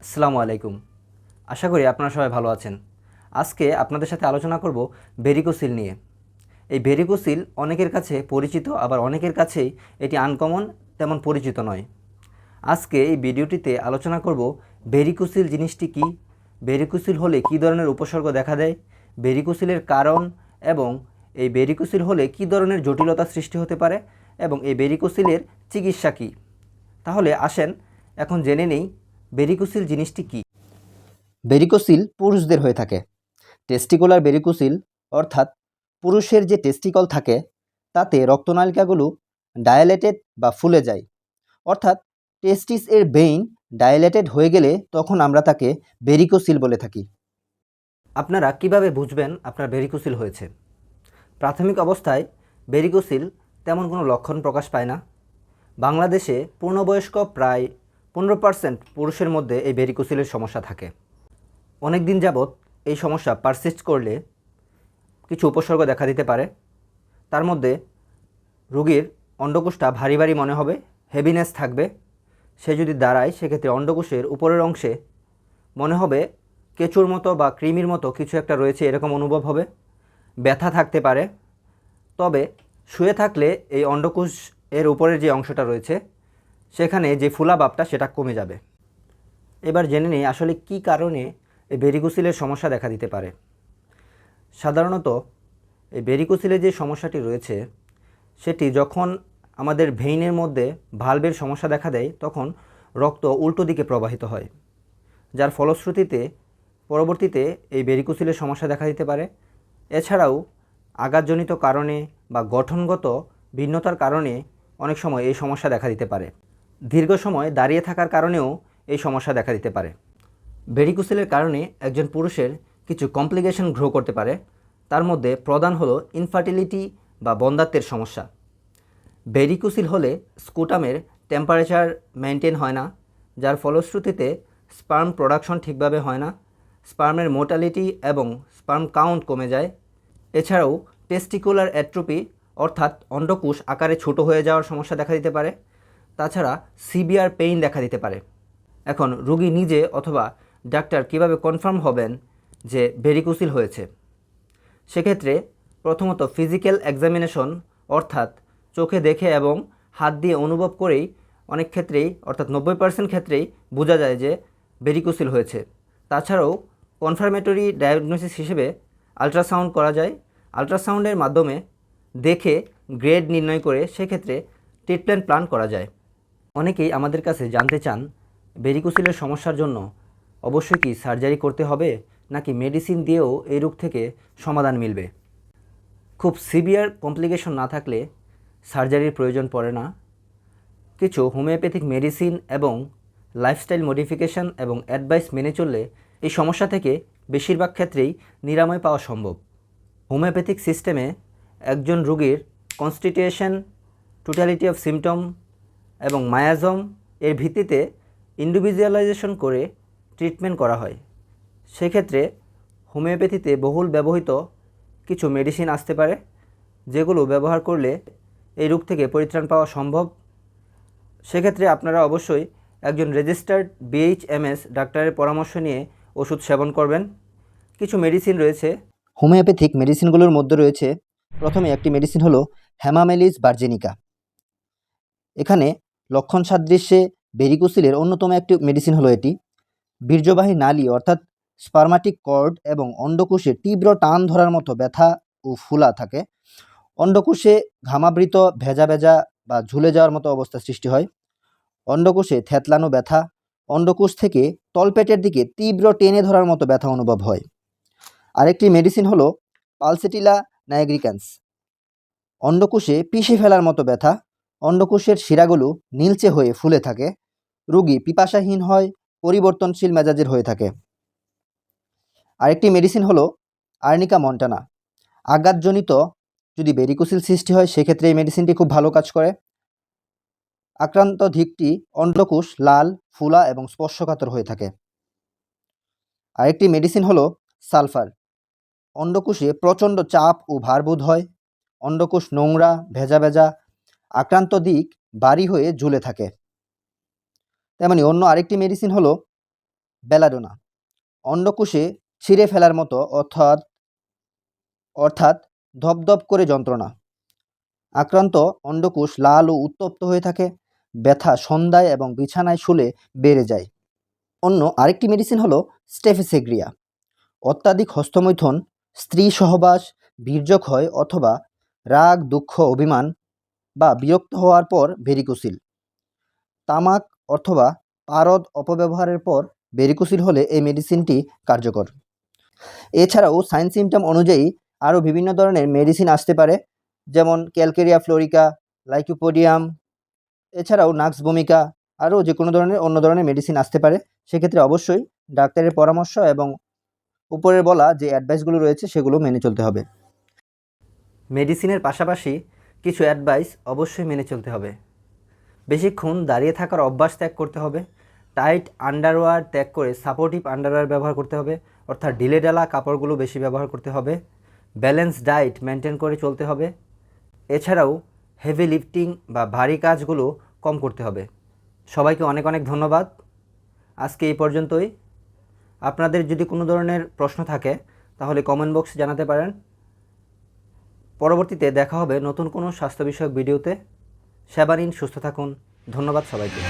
আসসালামু আলাইকুম। আশা করি আপনারা সবাই ভালো আছেন। আজকে আপনাদের সাথে আলোচনা করব ভেরিকোসিল নিয়ে। এই ভেরিকোসিল অনেকের কাছে পরিচিত, আবার অনেকের কাছেই এটি আনকমন, তেমন পরিচিত নয়। আজকে এই ভিডিওটিতে আলোচনা করব ভেরিকোসিল জিনিসটি কী, ভেরিকোসিল হলে কী ধরনের উপসর্গ দেখা দেয়, ভেরিকোসিলের কারণ এবং এই ভেরিকোসিল হলে কী ধরনের জটিলতা সৃষ্টি হতে পারে এবং এই ভেরিকোসিলের চিকিৎসা কী। তাহলে আসেন এখন জেনে নেই ভেরিকোসিল জিনিসটি কী। ভেরিকোসিল পুরুষদের হয়ে থাকে। টেস্টিকুলার ভেরিকোসিল অর্থাৎ পুরুষের যে টেস্টিকল থাকে তাতে রক্তনালিকাগুলো ডায়ালেটেড বা ফুলে যায়, অর্থাৎ টেস্টিস এর ভেইন ডায়ালেটেড হয়ে গেলে তখন আমরা তাকে ভেরিকোসিল বলে থাকি। আপনারা কিভাবে বুঝবেন আপনার ভেরিকোসিল হয়েছে? প্রাথমিক অবস্থায় ভেরিকোসিল তেমন কোনো লক্ষণ প্রকাশ পায় না। বাংলাদেশে পূর্ণবয়স্ক প্রায় 15% পুরুষের মধ্যে এই ভেরিকোসিলের সমস্যা থাকে। অনেক দিন যাবৎ এই সমস্যা পারসিস্ট করলে কিছু উপসর্গ দেখা দিতে পারে। তার মধ্যে রোগীর অন্ডকোষটা ভারী ভারী মনে হবে, হেভিনেস থাকবে। সে যদি দাঁড়ায় সেক্ষেত্রে অন্ডকোষের উপরের অংশে মনে হবে কেঁচুর মতো বা কৃমির মতো কিছু একটা রয়েছে, এরকম অনুভব হবে। ব্যথা থাকতে পারে। তবে শুয়ে থাকলে এই অন্ডকোষ এর উপরের যে অংশটা রয়েছে সেখানে যে ফুলা ভাবটা সেটা কমে যাবে। এবার জেনে নিই আসলে কী কারণে এই ভেরিকোসিলের সমস্যা দেখা দিতে পারে। সাধারণত এই ভেরিকোসিলের যে সমস্যাটি রয়েছে সেটি যখন আমাদের ভেইনের মধ্যে ভালভের সমস্যা দেখা দেয় তখন রক্ত উল্টো দিকে প্রবাহিত হয়, যার ফলশ্রুতিতে পরবর্তীতে এই ভেরিকোসিলের সমস্যা দেখা দিতে পারে। এছাড়াও আঘাতজনিত কারণে বা গঠনগত ভিন্নতার কারণে অনেক সময় এই সমস্যা দেখা দিতে পারে। দীর্ঘ সময় দাঁড়িয়ে থাকার কারণেও এই সমস্যা দেখা দিতে পারে। ভেরিকোসিলের কারণে একজন পুরুষের কিছু কমপ্লিকেশন গ্রো করতে পারে। তার মধ্যে প্রধান হলো ইনফার্টিলিটি বা বন্ধ্যাত্বের সমস্যা। ভেরিকোসিল হলে স্কুটামের টেম্পারেচার মেনটেন হয় না, যার ফলশ্রুতিতে স্পার্ম প্রোডাকশন ঠিকভাবে হয় না, স্পার্মের মোর্টালিটি এবং স্পার্ম কাউন্ট কমে যায়। এছাড়াও টেস্টিকুলার অ্যাট্রোপি অর্থাৎ অন্ডকোষ আকারে ছোট হয়ে যাওয়ার সমস্যা দেখা দিতে পারে। তাছাড়া সিভিয়ার পেইন দেখা দিতে পারে। এখন রোগী নিজে অথবা ডাক্তার কিভাবে কনফার্ম হবেন যে ভেরিকোসিল হয়েছে? সেক্ষেত্রে প্রথমত ফিজিক্যাল এক্সামিনেশন অর্থাৎ চোখে দেখে এবং হাত দিয়ে অনুভব করেই অনেক ক্ষেত্রেই অর্থাৎ 90% ক্ষেত্রেই বোঝা যায় যে ভেরিকোসিল হয়েছে। তাছাড়াও কনফার্মেটরি ডায়াগনোসিস হিসেবে আল্ট্রাসাউন্ড করা যায়। আল্ট্রাসাউন্ডের মাধ্যমে দেখে গ্রেড নির্ণয় করে সেক্ষেত্রে ট্রিটমেন্ট প্ল্যান করা যায়। অনেকেই আমাদের কাছে জানতে চান ভেরিকোসিলের সমস্যার জন্য অবশ্যই কি সার্জারি করতে হবে নাকি মেডিসিন দিয়েও এই রোগ থেকে সমাধান মিলবে। খুব সিভিয়ার কমপ্লিকেশন না থাকলে সার্জারির প্রয়োজন পড়ে না। কিছু হোমিওপ্যাথিক মেডিসিন এবং লাইফস্টাইল মডিফিকেশন এবং অ্যাডভাইস মেনে চললে এই সমস্যা থেকে বেশিরভাগ ক্ষেত্রেই নিরাময় পাওয়া সম্ভব। হোমিওপ্যাথিক সিস্টেমে একজন রোগীর কনস্টিটিউশন, টোটালিটি অফ সিমটম এবং মায়াজম এর ভিত্তিতে ইন্ডিভিজুয়ালাইজেশন করে ট্রিটমেন্ট করা হয়। সেক্ষেত্রে হোমিওপ্যাথিতে বহুল ব্যবহৃত কিছু মেডিসিন আসতে পারে, যেগুলো ব্যবহার করলে এই রোগ থেকে পরিত্রাণ পাওয়া সম্ভব। সেক্ষেত্রে আপনারা অবশ্যই একজন রেজিস্টার্ড বিএইচএমএস ডাক্তারের পরামর্শ নিয়ে ওষুধ সেবন করবেন। কিছু মেডিসিন রয়েছে, হোমিওপ্যাথিক মেডিসিনগুলোর মধ্যে রয়েছে প্রথমে একটি মেডিসিন হলো হ্যামামেলিস ভার্জিনিকা। এখানে লক্ষণ সাদৃশ্যে ভেরিকোসিলের অন্যতম একটি মেডিসিন হলো এটি। বীর্যবাহী নালী অর্থাৎ স্পার্মাটিক কর্ড এবং অন্ডকোষে তীব্র টান ধরার মতো ব্যথা ও ফুলা থাকে। অন্ডকোষে ঘামাবৃত ভেজা ভেজা বা ঝুলে যাওয়ার মতো অবস্থা সৃষ্টি হয়। অন্ডকোষে থ্যাতলানো ব্যথা, অন্ডকোষ থেকে তলপেটের দিকে তীব্র টেনে ধরার মতো ব্যথা অনুভব হয়। আরেকটি মেডিসিন হলো পালসেটিলা নাইগ্রিক্যান্স। অন্ডকোষে পিষে ফেলার মতো ব্যথা, অন্ডকোষের শিরাগুলো নীলচে হয়ে ফুলে থাকে, রোগী পিপাসাহীন হয়, পরিবর্তনশীল মেজাজের হয়ে থাকে। আরেকটি মেডিসিন হলো আর্নিকা মন্টানা। আঘাতজনিত যদি ভেরিকোসিল সৃষ্টি হয় সেক্ষেত্রে এই মেডিসিনটি খুব ভালো কাজ করে। আক্রান্ত দিকটি অন্ডকোষ লাল, ফুলা এবং স্পর্শকাতর হয়ে থাকে। আরেকটি মেডিসিন হলো সালফার। অন্ডকোষে প্রচণ্ড চাপ ও ভারবোধ হয়, অন্ডকোষ নোংরা, ভেজা ভেজা, আক্রান্ত দিক ভারী হয়ে ঝুলে থাকে। তেমনি অন্য আরেকটি মেডিসিন হলো বেলাডোনা, অন্ডকোষে ছিঁড়ে ফেলার মতো অর্থাৎ ধপধপ করে যন্ত্রণা। আক্রান্ত অন্ডকোষ লাল ও উত্তপ্ত হয়ে থাকে, ব্যথা সন্ধ্যায় এবং বিছানায় শুলে বেড়ে যায়। অন্য আরেকটি মেডিসিন হলো স্টেফিসেগ্রিয়া, অত্যাধিক হস্তমৈথুন, স্ত্রী সহবাস, বীর্যক্ষয় অথবা রাগ, দুঃখ, অভিমান বা বিরক্ত হওয়ার পর ভেরিকোসিল। তামাক অথবা পারদ অপব্যবহারের পর ভেরিকোসিল হলে এই মেডিসিনটি কার্যকর। এছাড়াও সাইন সিমটম অনুযায়ী আরও বিভিন্ন ধরনের মেডিসিন আসতে পারে, যেমন ক্যালকেরিয়া ফ্লোরিকা, লাইকোপোডিয়াম, এছাড়াও নাক্স ভূমিকা, আরও যে কোনো ধরনের অন্য ধরনের মেডিসিন আসতে পারে। সেক্ষেত্রে অবশ্যই ডাক্তারের পরামর্শ এবং উপরের বলা যে অ্যাডভাইসগুলো রয়েছে সেগুলো মেনে চলতে হবে। মেডিসিনের পাশাপাশি কিছু অ্যাডভাইস অবশ্যই মেনে চলতে হবে। বেশিক্ষণ দাঁড়িয়ে থাকার অভ্যাস ত্যাগ করতে হবে, টাইট আন্ডারওয়্যার ত্যাগ করে সাপোর্টিভ আন্ডারওয়্যার ব্যবহার করতে হবে, অর্থাৎ ঢিলেঢালা কাপড়গুলো বেশি ব্যবহার করতে হবে, ব্যালেন্স ডায়েট মেনটেন করে চলতে হবে। এছাড়াও হেভি লিফটিং বা ভারী কাজগুলো কম করতে হবে। সবাইকে অনেক অনেক ধন্যবাদ। আজকে এই পর্যন্তই। আপনাদের যদি কোনো ধরনের প্রশ্ন থাকে তাহলে কমেন্ট বক্সে জানাতে পারেন। পরবর্তীতে দেখা হবে নতুন কোনো স্বাস্থ্য বিষয়ক ভিডিওতে। সেবা নিন, সুস্থ থাকুন। ধন্যবাদ সবাইকে।